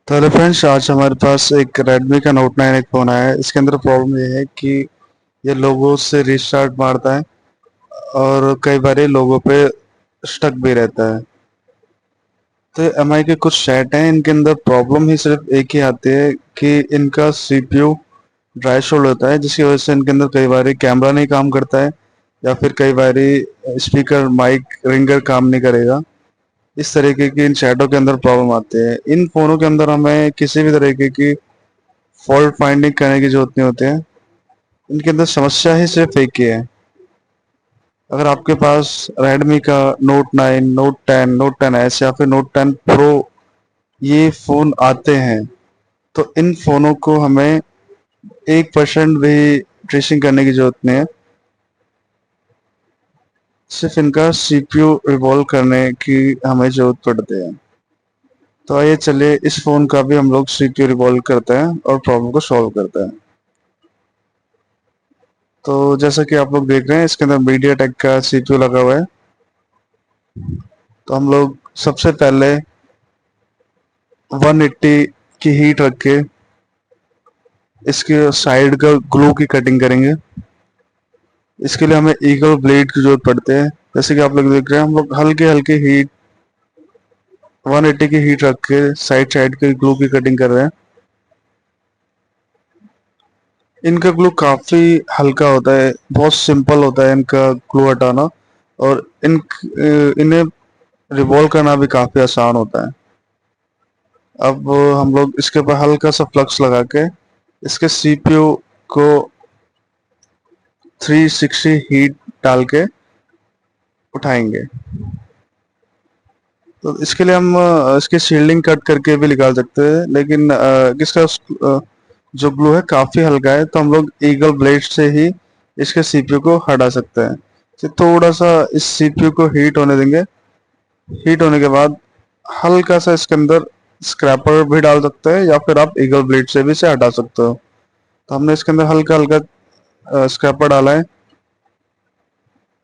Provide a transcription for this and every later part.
तो hello friends, आज हमारे पास एक Redmi का Note 9 एक फ़ोन आया है। इसके अंदर प्रॉब्लम ये है कि ये लोगो से रीस्टार्ट मारता है और कई बार ये लोगो पे स्टक भी रहता है। तो ये एमआई के कुछ सेट हैं, इनके अंदर प्रॉब्लम ही सिर्फ एक ही आती है कि इनका सीपीयू ड्राई शोल्ड होता है, जिसकी वजह से इनके अंदर कई बार कैमरा नहीं काम करता है या फिर कई बार स्पीकर माइक रिंगर काम नहीं करेगा। इस तरीके की इन शैडो के अंदर प्रॉब्लम आती है। इन फ़ोनों के अंदर हमें किसी भी तरीके की फॉल्ट फाइंडिंग करने की जरूरत नहीं होती है। इनके अंदर समस्या ही सिर्फ एक ही है। अगर आपके पास Redmi का Note 9, Note 10, Note 10s या फिर Note 10 Pro ये फ़ोन आते हैं, तो इन फ़ोनों को हमें 1% भी ट्रेसिंग करने की जरूरत नहीं है। सिर्फ इनका सीपीयू रिवॉल्व करने की हमें जरूरत पड़ती है। तो आइए चलिए इस फ़ोन का भी हम लोग सीपीयू रिवॉल्व करते हैं और प्रॉब्लम को सॉल्व करते हैं। तो जैसा कि आप लोग देख रहे हैं, इसके अंदर मीडियाटेक का सीपीयू लगा हुआ है। तो हम लोग सबसे पहले 180 की हीट रख के इसके साइड का ग्लू की कटिंग करेंगे। इसके लिए हमें ईगल ब्लेड की जरूरत पड़ती है। जैसे कि आप लोग देख रहे हैं, हम लोग हल्के हल्के हीट 180 की हीट रख के साइड साइड के ग्लू की कटिंग कर रहे हैं। इनका ग्लू काफी हल्का होता है, बहुत सिंपल होता है इनका ग्लू हटाना, और इन्हें रिवॉल्व करना भी काफी आसान होता है। अब हम लोग इसके ऊपर हल्का सा फ्लक्स लगा के इसके सीपीयू को 360 हीट डाल के उठाएंगे। तो इसके लिए हम इसकी शील्डिंग कट करके भी निकाल सकते हैं, लेकिन इसका जो ग्लू है काफी हल्का है, तो हम लोग ईगल ब्लेड से ही इसके सीपीयू को हटा सकते हैं। तो थोड़ा सा इस सीपीयू को हीट होने देंगे। हीट होने के बाद हल्का सा इसके अंदर स्क्रैपर भी डाल सकते हैं या फिर आप ईगल ब्लेड से भी इसे हटा सकते हो। तो हमने इसके अंदर हल्का हल्का स्क्रैपर डाला है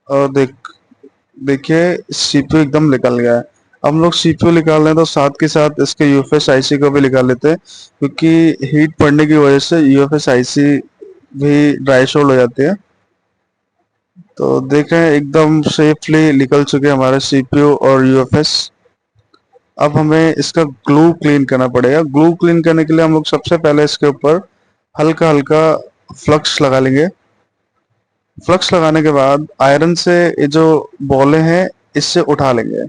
और देखिए सीपीयू एकदम निकल गया है। हम लोग सीपीयू निकाल रहे हैं तो साथ के साथ इसके यूएफएस आईसी को भी निकाल लेते हैं, क्योंकि हीट पड़ने की वजह से यूएफएस आईसी भी ड्राई शोल्ड हो जाती है। तो देखें, एकदम सेफली निकल चुके हमारे सीपीयू और यूएफएस। अब हमें इसका ग्लू क्लीन करना पड़ेगा। ग्लू क्लीन करने के लिए हम लोग सबसे पहले इसके ऊपर हल्का हल्का फ्लक्स लगा लेंगे। फ्लक्स लगाने के बाद आयरन से ये जो बॉलें हैं इससे उठा लेंगे।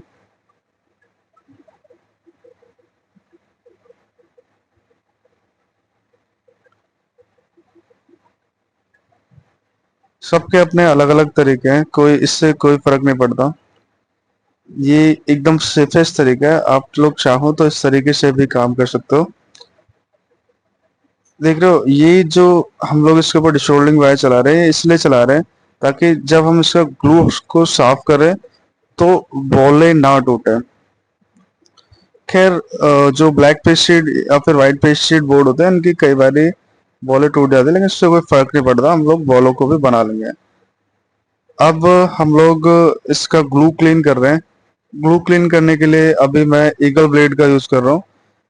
सबके अपने अलग अलग तरीके हैं, कोई इससे कोई फर्क नहीं पड़ता। ये एकदम सेफेस्ट तरीका है, आप लोग चाहो तो इस तरीके से भी काम कर सकते हो। देख रहे हो, ये जो हम लोग इसके ऊपर डिशोल्डिंग वायर चला रहे हैं, इसलिए चला रहे हैं ताकि जब हम इसका ग्लू को साफ करें तो बॉलें ना टूटे। खैर, जो ब्लैक पेस्ट शीट या फिर व्हाइट पेस्ट शीट बोर्ड होते हैं, इनकी कई बार बॉलें टूट जाती है, लेकिन इससे कोई फर्क नहीं पड़ता, हम लोग बॉलों को भी बना लेंगे। अब हम लोग इसका ग्लू क्लीन कर रहे हैं। ग्लू क्लीन करने के लिए अभी मैं ईगल ब्लेड का यूज कर रहा हूँ।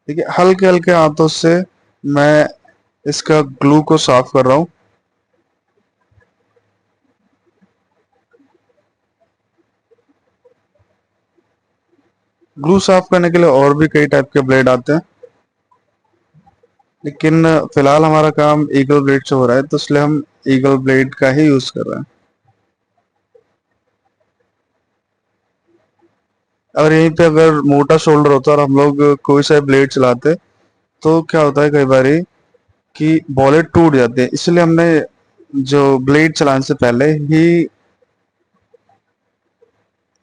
ठीक है, हल्के हल्के हाथों से मैं इसका ग्लू को साफ कर रहा हूँ। ग्लू साफ करने के लिए और भी कई टाइप के ब्लेड आते हैं, लेकिन फिलहाल हमारा काम ईगल ब्लेड से हो रहा है, तो इसलिए हम ईगल ब्लेड का ही यूज कर रहे हैं। और यहीं पे अगर मोटा शोल्डर होता और हम लोग कोई सा ब्लेड चलाते, तो क्या होता है कई बार कि बॉलें टूट जाती है। इसलिए हमने जो ब्लेड चलाने से पहले ही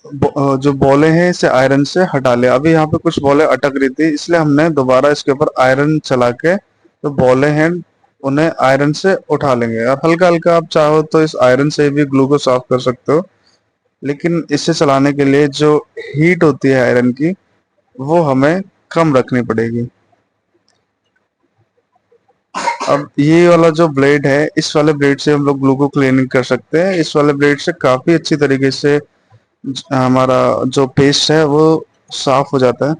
जो बॉलें हैं इसे आयरन से हटा लिया। अभी यहाँ पे कुछ बॉलें अटक रही थी, इसलिए हमने दोबारा इसके ऊपर आयरन चला के जो बॉलें हैं उन्हें आयरन से उठा लेंगे। और हल्का हल्का आप चाहो तो इस आयरन से भी ग्लू को साफ कर सकते हो, लेकिन इसे चलाने के लिए जो हीट होती है आयरन की, वो हमें कम रखनी पड़ेगी। अब ये वाला जो ब्लेड है, इस वाले ब्लेड से हम लोग ग्लू को क्लीनिंग कर सकते हैं। इस वाले ब्लेड से काफी अच्छी तरीके से हमारा जो पेस्ट है वो साफ हो जाता है।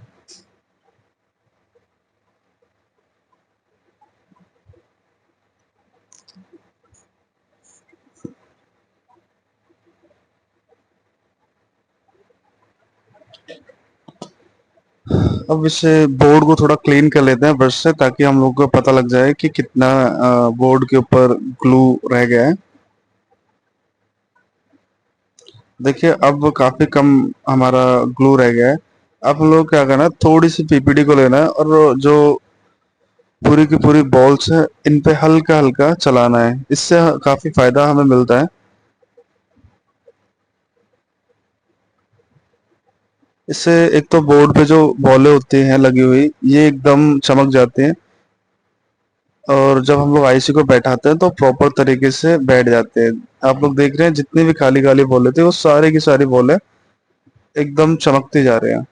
अब इसे बोर्ड को थोड़ा क्लीन कर लेते हैं ब्रश से, ताकि हम लोग को पता लग जाए कि कितना बोर्ड के ऊपर ग्लू रह गया है। देखिए अब काफी कम हमारा ग्लू रह गया है। अब हम लोग क्या करना है, थोड़ी सी पीपीडी को लेना है और जो पूरी की पूरी बॉल्स है इन पे हल्का हल्का चलाना है। इससे काफी फायदा हमें मिलता है। इससे एक तो बोर्ड पे जो बॉलें होती हैं लगी हुई, ये एकदम चमक जाती हैं। और जब हम लोग आईसी को बैठाते हैं तो प्रॉपर तरीके से बैठ जाते हैं। आप लोग देख रहे हैं जितनी भी खाली खाली बॉलें थी, वो सारी की सारी बॉलें एकदम चमकती जा रहे हैं।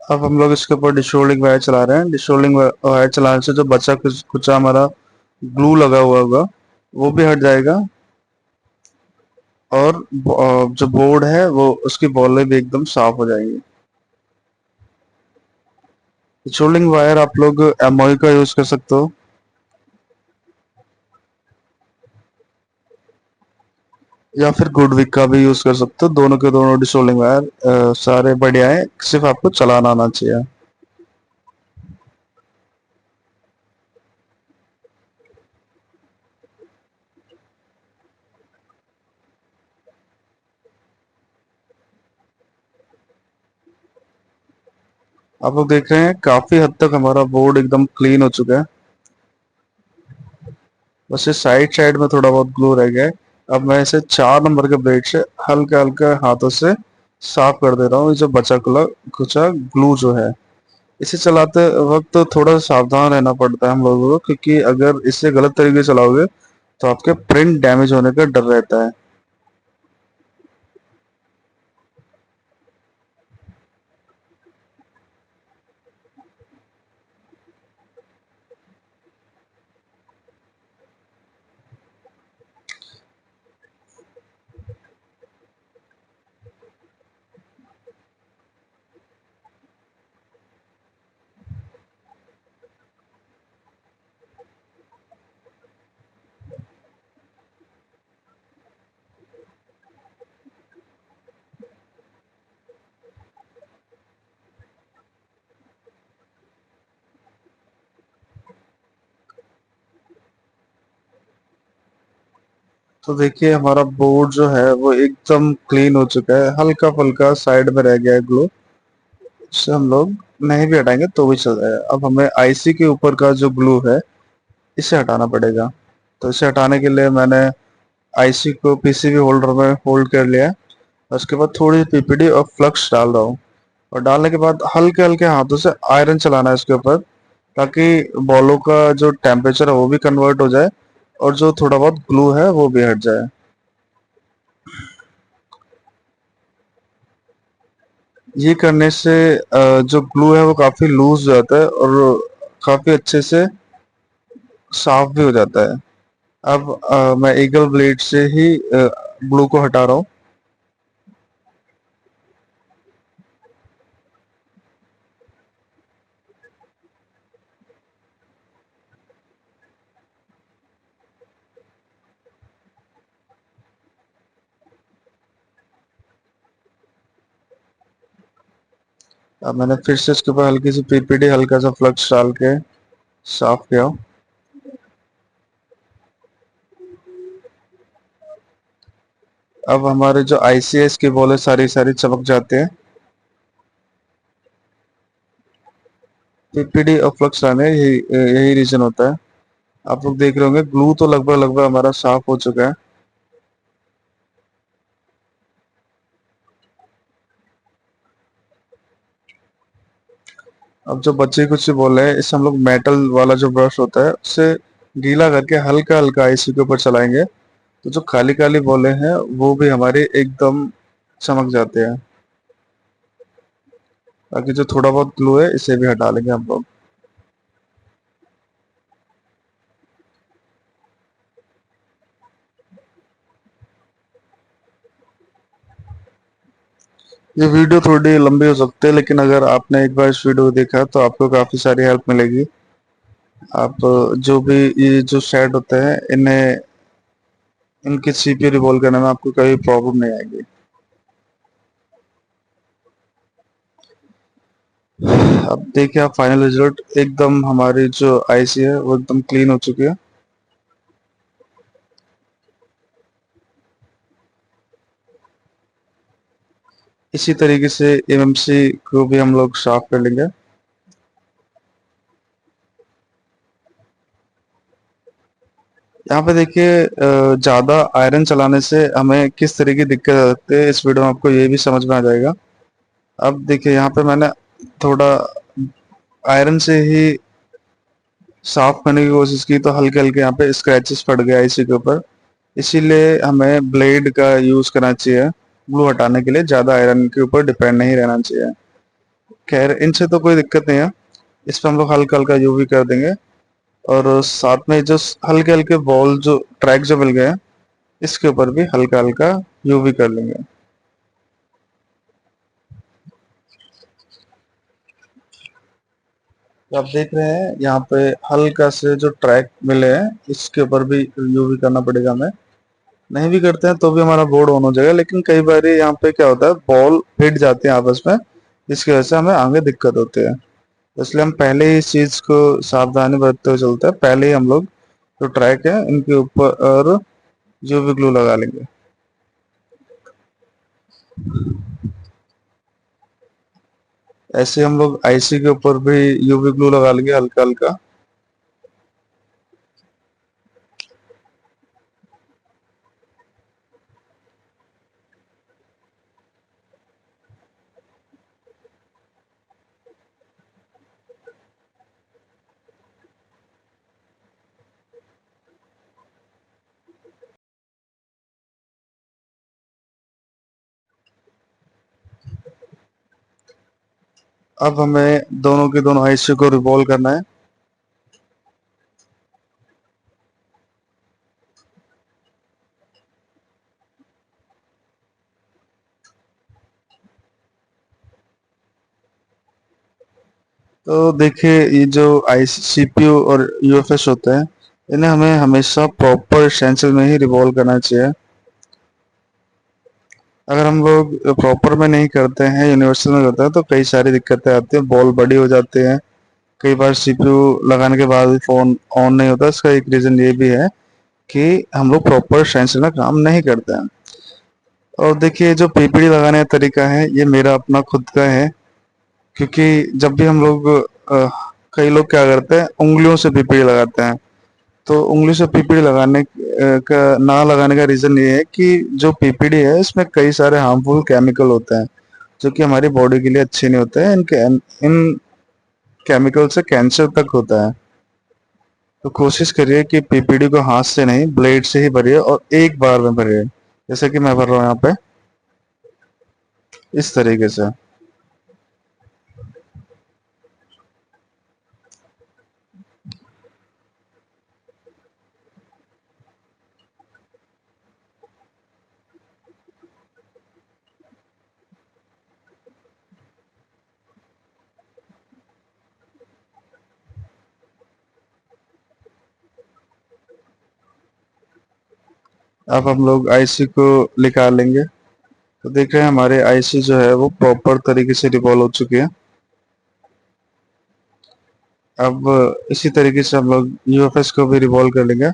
अब हम लोग इसके ऊपर डिशोल्डिंग वायर चला रहे हैं। डिशोल्डिंग वायर चलाने से जो बचा कुछ कुछ हमारा ग्लू लगा हुआ होगा, वो भी हट जाएगा। और जो बोर्ड है वो उसकी बॉलें भी एकदम साफ हो जाएंगी। डिशोल्डिंग वायर आप लोग एमओई का यूज कर सकते हो, या फिर गुडविक का भी यूज कर सकते हो। दोनों के दोनों डिसोल्डिंग वायर सारे बढ़िया है, सिर्फ आपको चलाना आना चाहिए। आप लोग देख रहे हैं काफी हद तक हमारा बोर्ड एकदम क्लीन हो चुका है। बस ये साइड साइड में थोड़ा बहुत ग्लू रह गया है। अब मैं इसे 4 नंबर के ब्लेड से हल्का हल्का हाथों से साफ कर दे रहा हूँ। ये जो बचा कुला कुचा ग्लू जो है, इसे चलाते वक्त थोड़ा सावधान रहना पड़ता है हम लोगों को, क्योंकि अगर इसे गलत तरीके से चलाओगे तो आपके प्रिंट डैमेज होने का डर रहता है। तो देखिए हमारा बोर्ड जो है वो एकदम क्लीन हो चुका है। हल्का फुल्का साइड में रह गया है ग्लो, इससे हम लोग नहीं भी हटाएंगे तो भी चल जाएगा। अब हमें आईसी के ऊपर का जो ग्लू है, इसे हटाना पड़ेगा। तो इसे हटाने के लिए मैंने आईसी को पीसीबी होल्डर में होल्ड कर लिया है। उसके बाद थोड़ी पीपीडी और फ्लक्स डाल रहा हूँ। और डालने के बाद हल्के हल्के हाथों से आयरन चलाना है इसके ऊपर, ताकि बॉलों का जो टेम्परेचर है वो भी कन्वर्ट हो जाए और जो थोड़ा बहुत ग्लू है वो भी हट जाए। ये करने से जो ग्लू है वो काफी लूज हो जाता है और काफी अच्छे से साफ भी हो जाता है। अब मैं ईगल ब्लेड से ही ग्लू को हटा रहा हूँ। अब मैंने फिर से इसके ऊपर हल्की सी पीपीडी हल्का सा फ्लक्स डाल के साफ किया। अब हमारे जो आईसीएस की बॉल है सारी सारी चमक जाते हैं। पीपीडी और फ्लक्स आने यही यही रीजन होता है। आप लोग देख रहे होंगे ग्लू तो लगभग लगभग हमारा साफ हो चुका है। अब जो बच्चे कुछ बोल रहे हैं, इससे हम लोग मेटल वाला जो ब्रश होता है उससे गीला करके हल्का हल्का आईसी के ऊपर चलाएंगे, तो जो काली काली बॉलें हैं वो भी हमारे एकदम चमक जाते हैं। बाकी जो थोड़ा बहुत ग्लू है इसे भी हटा लेंगे हम लोग। ये वीडियो थोड़ी लंबी हो सकती है, लेकिन अगर आपने एक बार इस वीडियो को देखा तो आपको काफी सारी हेल्प मिलेगी। आप जो भी ये जो सेट होते हैं इन्हें इनके सीपीयू रिवॉल्व करने में आपको कोई प्रॉब्लम नहीं आएगी। अब देखिए आप फाइनल रिजल्ट, एकदम हमारी जो आईसी है वो एकदम क्लीन हो चुकी है। इसी तरीके से एमएमसी को भी हम लोग साफ कर लेंगे। यहाँ पे देखिए ज्यादा आयरन चलाने से हमें किस तरह की दिक्कत आ सकती है, इस वीडियो में आपको ये भी समझ में आ जाएगा। अब देखिए यहाँ पे मैंने थोड़ा आयरन से ही साफ करने की कोशिश की तो हल्के हल्के यहाँ पे स्क्रैचेस पड़ गए आईसी के ऊपर। इसीलिए हमें ब्लेड का यूज करना चाहिए ग्लू हटाने के लिए, ज्यादा आयरन के ऊपर डिपेंड नहीं रहना चाहिए। खैर इनसे तो कोई दिक्कत नहीं है, इस पे हम लोग हल्का हल्का यूवी कर देंगे। और साथ में जो हल्के हल्के बॉल जो ट्रैक जो मिल गए हैं इसके ऊपर भी हल्का हल्का यूवी कर लेंगे। तो आप देख रहे हैं यहाँ पे हल्का से जो ट्रैक मिले हैं इसके ऊपर भी यूवी करना पड़ेगा हमें। नहीं भी करते हैं तो भी हमारा बोर्ड ऑन हो जाएगा, लेकिन कई बार यहाँ पे क्या होता है बॉल हिट जाते हैं आपस में, जिसकी वजह से हमें आगे दिक्कत होती है। तो इसलिए हम पहले ही इस चीज को सावधानी बरतते हुए चलते हैं, पहले ही हम लोग जो ट्रैक है इनके ऊपर और यूवी ग्लू लगा लेंगे। ऐसे हम लोग आईसी के ऊपर भी यूवी ग्लू लगा लेंगे हल्का हल्का। अब हमें दोनों के दोनों आईसी को रिवॉल्व करना है। तो देखिए ये जो आई सीपीयू और यूएफएस होते हैं इन्हें हमें हमेशा प्रॉपर स्टेंसिल में ही रिवॉल्व करना चाहिए। अगर हम लोग प्रॉपर में नहीं करते हैं, यूनिवर्सल में करते हैं, तो कई सारी दिक्कतें आती हैं, बॉल बड़ी हो जाते हैं। कई बार सीपीयू लगाने के बाद भी फोन ऑन नहीं होता, इसका एक रीजन ये भी है कि हम लोग प्रॉपर स्टेंसिल में काम नहीं करते हैं। और देखिए जो पीपीडी लगाने का तरीका है ये मेरा अपना खुद का है, क्योंकि जब भी हम लोग कई लोग क्या करते हैं उंगलियों से पीपीडी लगाते हैं। तो उंगली से पीपीडी लगाने का ना लगाने का रीजन ये है कि जो पीपीडी है इसमें कई सारे हार्मफुल केमिकल होते हैं जो कि हमारी बॉडी के लिए अच्छे नहीं होते हैं। इन केमिकल से कैंसर तक होता है। तो कोशिश करिए कि पीपीडी को हाथ से नहीं ब्लेड से ही भरिए और एक बार में भरिए, जैसे कि मैं भर रहा हूँ यहाँ पे इस तरीके से। अब हम लोग आईसी को निकाल लेंगे। तो देख रहे हैं हमारे आईसी जो है वो प्रॉपर तरीके से रिवॉल्व हो चुकी है। अब इसी तरीके से हम लोग यूएफएस को भी रिवॉल्व कर लेंगे।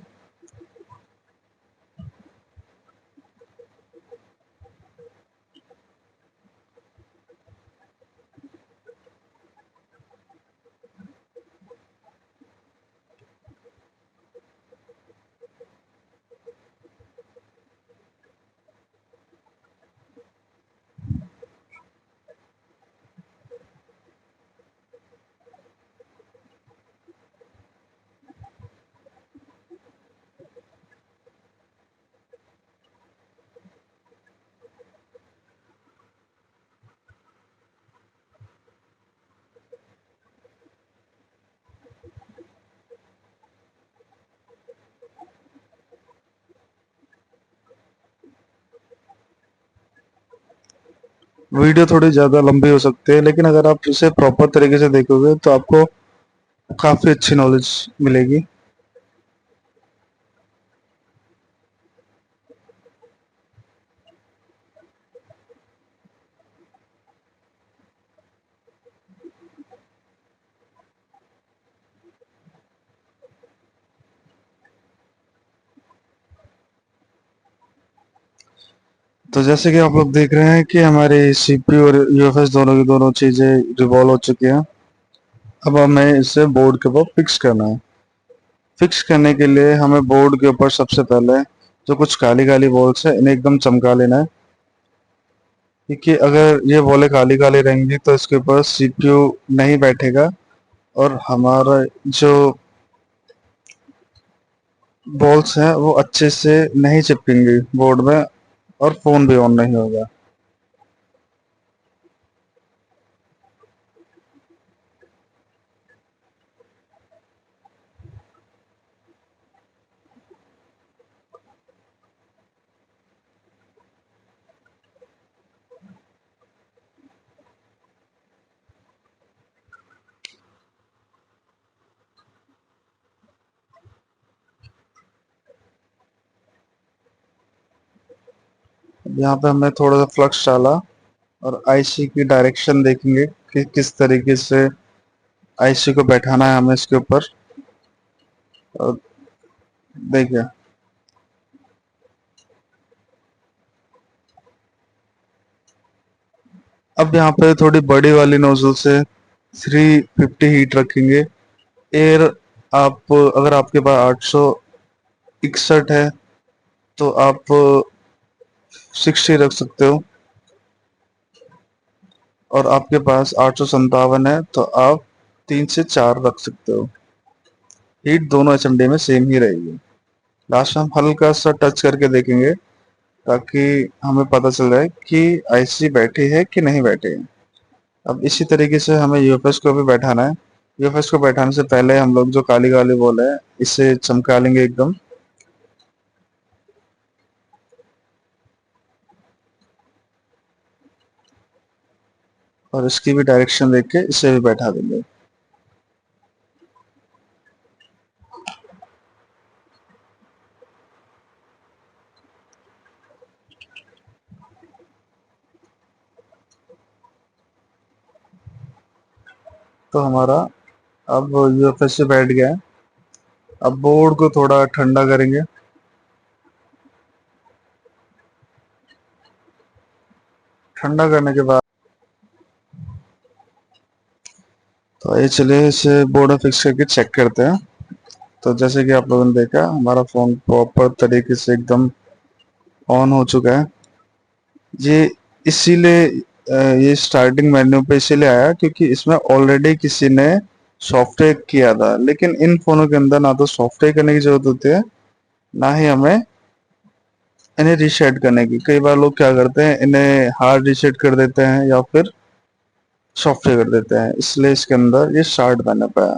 वीडियो थोड़ी ज़्यादा लंबी हो सकती है, लेकिन अगर आप इसे प्रॉपर तरीके से देखोगे तो आपको काफ़ी अच्छी नॉलेज मिलेगी। तो जैसे कि आप लोग देख रहे हैं कि हमारे सीपीयू और यूएफएस दोनों की दोनों चीज़ें रिवॉल्व हो चुकी हैं। अब हमें इसे बोर्ड के ऊपर फिक्स करना है। फिक्स करने के लिए हमें बोर्ड के ऊपर सबसे पहले जो कुछ काली काली बॉल्स है इन्हें एकदम चमका लेना है, क्योंकि अगर ये बॉलें काली काली रहेंगी तो इसके ऊपर सीपीयू नहीं बैठेगा और हमारा जो बॉल्स हैं वो अच्छे से नहीं चिपकेंगी बोर्ड में और फोन भी ऑन नहीं होगा। यहाँ पे हमने थोड़ा सा फ्लक्स डाला और आईसी की डायरेक्शन देखेंगे कि किस तरीके से आईसी को बैठाना है हमें इसके ऊपर। और देखिए, अब यहाँ पे थोड़ी बड़ी वाली नोजल से 350 हीट रखेंगे। एयर आप अगर आपके पास 861 है तो आप 60 रख सकते हो, और आपके पास 857 है तो आप 3 से 4 रख सकते हो। हीट दोनों एसएमडी में सेम ही रहेगी। लास्ट में हम हल्का सा टच करके देखेंगे ताकि हमें पता चल जाए कि आईसी बैठी है कि नहीं बैठी है। अब इसी तरीके से हमें यूएफएस को भी बैठाना है। यूएफएस को बैठाने से पहले हम लोग जो काली काली बॉल है इसे चमका लेंगे एकदम, और इसकी भी डायरेक्शन देख के इसे भी बैठा देंगे। तो हमारा अब यूएफएस से बैठ गया है। अब बोर्ड को थोड़ा ठंडा करेंगे। ठंडा करने के बाद तो ये चलिए इसे बोर्ड में फिक्स करके चेक करते हैं। तो जैसे कि आप लोगों ने देखा हमारा फोन प्रॉपर तरीके से एकदम ऑन हो चुका है। ये इसीलिए ये स्टार्टिंग मेन्यू पे इसीलिए आया क्योंकि इसमें ऑलरेडी किसी ने सॉफ्टवेयर किया था, लेकिन इन फोनों के अंदर ना तो सॉफ्टवेयर करने की जरूरत होती है, ना ही हमें इन्हें रीसेट करने की। कई बार लोग क्या करते हैं, इन्हें हार्ड रीसेट कर देते हैं या फिर सॉफ्टवेयर कर देते हैं, इसलिए इसके अंदर ये स्टार्ट मैंने पाया।